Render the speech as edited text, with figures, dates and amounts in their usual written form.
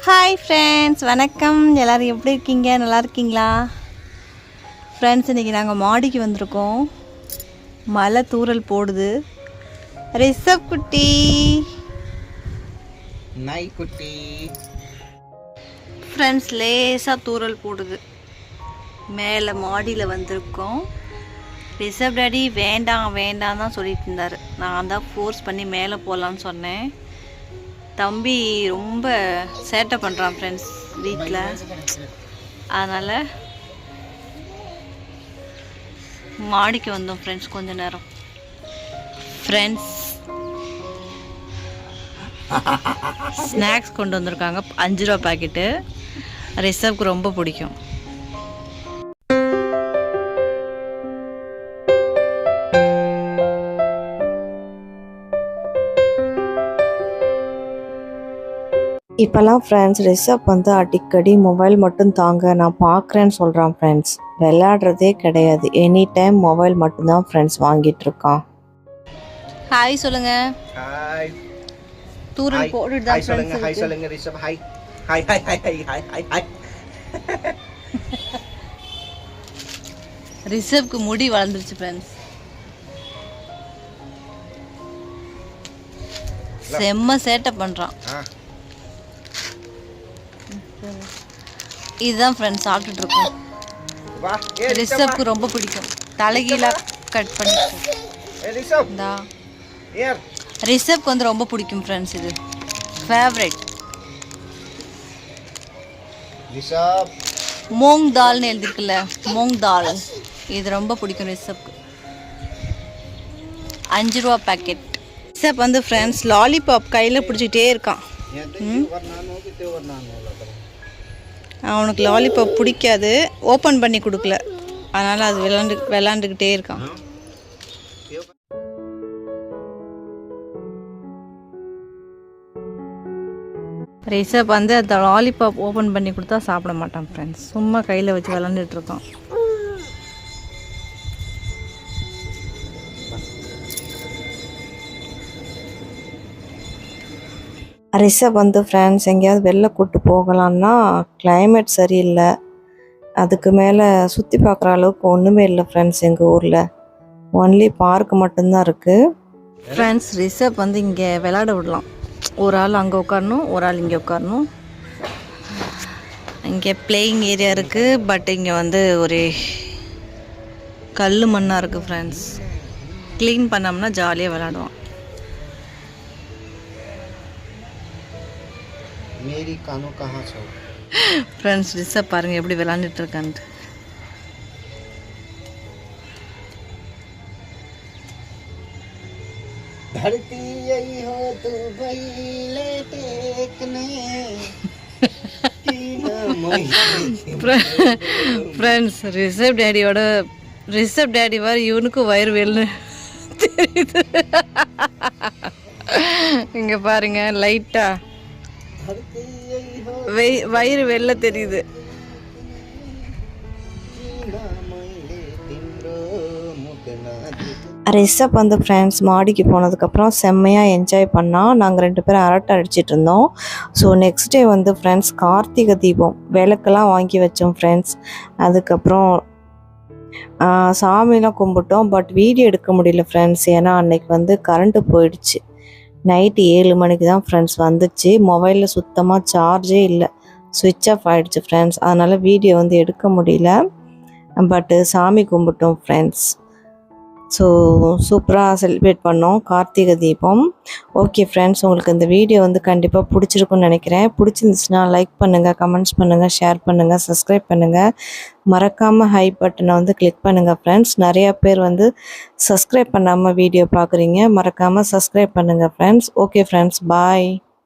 Hi friends, வணக்கம். எல்லோரும் எப்படி இருக்கீங்க? நல்லா இருக்கீங்களா ஃப்ரெண்ட்ஸ்? இன்றைக்கி நாங்கள் மாடிக்கு வந்திருக்கோம். மழை தூறல் போடுது. ரிஷப் குட்டி, நாய் குட்டி ஃப்ரெண்ட்ஸ், லேசாக தூறல் போடுது. மேலே மாடியில் வந்திருக்கோம். ரிஷப் டாடி வேண்டாம் வேண்டாம் தான் சொல்லிட்டு இருந்தார். நான் தான் ஃபோர்ஸ் பண்ணி மேலே போகலான்னு சொன்னேன். தம்பி ரொம்ப சேட்டை பண்ணுறான் ஃப்ரெண்ட்ஸ் வீட்டில். அதனால் மாடிக்கு வந்தோம் ஃப்ரெண்ட்ஸ் கொஞ்ச நேரம். ஃப்ரெண்ட்ஸ், ஸ்நாக்ஸ் கொண்டு வந்திருக்காங்க. 5 ரூபா பாக்கெட்டு. ரிஷப்க்கு ரொம்ப பிடிக்கும். இப்போல்லாம் ஃப்ரெண்ட்ஸ் ரிஷப் அடிக்கடி மொபைல் மட்டும் தாங்க நான் பார்க்குறேன்னு சொல்கிறான் ஃப்ரெண்ட்ஸ். விளையாடுறதே கிடையாது. எனி டைம் மொபைல் மட்டும்தான் ஃப்ரெண்ட்ஸ் வாங்கிட்டு இருக்கான். ஹாய் சொல்லுங்க. ஹாய். தூரல் போட்டுட்டு தான் சொல்லுங்க. ஹாய் சொல்லுங்க Rishabh. Hi hi hi hi hi hi hi. ரிஷப்க்கு முடி வளர்ந்துருச்சு ஃப்ரெண்ட்ஸ். செம்ம சேட்டை பண்ணுறான். இதுதான் ஃப்ரெண்ட்ஸ் சாப்பிட்டுட்டு இருக்கோம். ரிஷப்க்கு ரொம்ப பிடிக்கும். தலைகீழாக கட் பண்ணிட்டு ரிஷப்க்கு ரொம்ப பிடிக்கும் ஃப்ரெண்ட்ஸ். இது ஃபேவரட். மூங் தால்னு எழுதிருக்குல்ல, மூங் தால். இது ரொம்ப பிடிக்கும் ரிஷப்க்கு. 5 ரூபா பேக்கெட். ரிஷப் ஃப்ரெண்ட்ஸ் லாலிபாப் கையில் பிடிச்சிக்கிட்டே இருக்கான். அவனுக்கு லாலிபாப் பிடிக்காது, ஓப்பன் பண்ணி கொடுக்கல. அதனால் அது விளாண்டுக்கிட்டே இருக்கான். ரிஷப் அந்த லாலிபாப் ஓப்பன் பண்ணி கொடுத்தா சாப்பிட மாட்டான் ஃப்ரெண்ட்ஸ். சும்மா கையில் வச்சு விளாண்டுட்டு இருக்கான். ரிஷப் ஃப்ரெண்ட்ஸ் எங்கேயாவது வெளில கூப்பிட்டு போகலான்னா கிளைமேட் சரியில்லை. அதுக்கு மேலே சுற்றி பார்க்குற அளவுக்கு ஒன்றுமே இல்லை ஃப்ரெண்ட்ஸ். எங்கள் ஊரில் ஒன்லி பார்க் மட்டும்தான் இருக்குது ஃப்ரெண்ட்ஸ். ரிஷப் இங்கே விளையாட விடலாம். ஒரு ஆள் அங்கே உட்காரணும், ஒரு ஆள் இங்கே உட்காரணும். இங்கே பிளேயிங் ஏரியா இருக்குது. பட் இங்கே ஒரு கல் மண்ணாக இருக்குது ஃப்ரெண்ட்ஸ். க்ளீன் பண்ணோம்னா ஜாலியாக விளையாடுவான். मेरी कानों कहाँ छो ஃப்ரெண்ட்ஸ், ரிஷப் பாருங்க எப்படி விளையாண்டுட்டு இருக்கான்ட்டு. धरती यही हो तू भइले टेकने ஃப்ரெண்ட்ஸ், ரிஷப் டேடி வர இவனுக்கும் வயிறு வெள்ளு தெரியுது. இங்கே பாருங்க லைட்டா வயிறு வெள்ளை தெரியுது. ரிஷப் ஃப்ரெண்ட்ஸ் மாடிக்கு போனதுக்கப்புறம் செம்மையாக என்ஜாய் பண்ணால். நாங்கள் 2 பேரும் அரட்டை அடிச்சிட்டு இருந்தோம். So next day friends Karthigai Deepam விளக்கெல்லாம் வாங்கி வச்சோம் ஃப்ரெண்ட்ஸ். அதுக்கப்புறம் சாமிலாம் கும்பிட்டோம். பட் வீடியோ எடுக்க முடியல ஃப்ரெண்ட்ஸ். ஏன்னா அன்னைக்கு கரண்ட்டு போயிடுச்சு. நைட்டு 7 மணிக்கு தான் ஃப்ரெண்ட்ஸ் வந்துச்சு. மொபைலில் சுத்தமாக சார்ஜே இல்லை, சுவிட்ச் ஆஃப் ஆகிடுச்சு ஃப்ரெண்ட்ஸ். அதனால் வீடியோ எடுக்க முடியல. பட்டு சாமி கும்பிட்டோம் ஃப்ரெண்ட்ஸ். ஸோ சூப்பராக செலிப்ரேட் பண்ணோம் கார்த்திகை தீபம். ஓகே ஃப்ரெண்ட்ஸ், உங்களுக்கு இந்த வீடியோ கண்டிப்பாக பிடிச்சிருக்குன்னு நினைக்கிறேன். பிடிச்சிருந்துச்சுன்னா லைக் பண்ணுங்கள், கமெண்ட்ஸ் பண்ணுங்கள், ஷேர் பண்ணுங்கள், சப்ஸ்கிரைப் பண்ணுங்கள். மறக்காமல் ஹை பட்டனை கிளிக் பண்ணுங்கள் ஃப்ரெண்ட்ஸ். நிறையா பேர் சப்ஸ்கிரைப் பண்ணாமல் வீடியோ பார்க்குறீங்க. மறக்காமல் சப்ஸ்கிரைப் பண்ணுங்கள் ஃப்ரெண்ட்ஸ். ஓகே ஃப்ரெண்ட்ஸ், பாய்.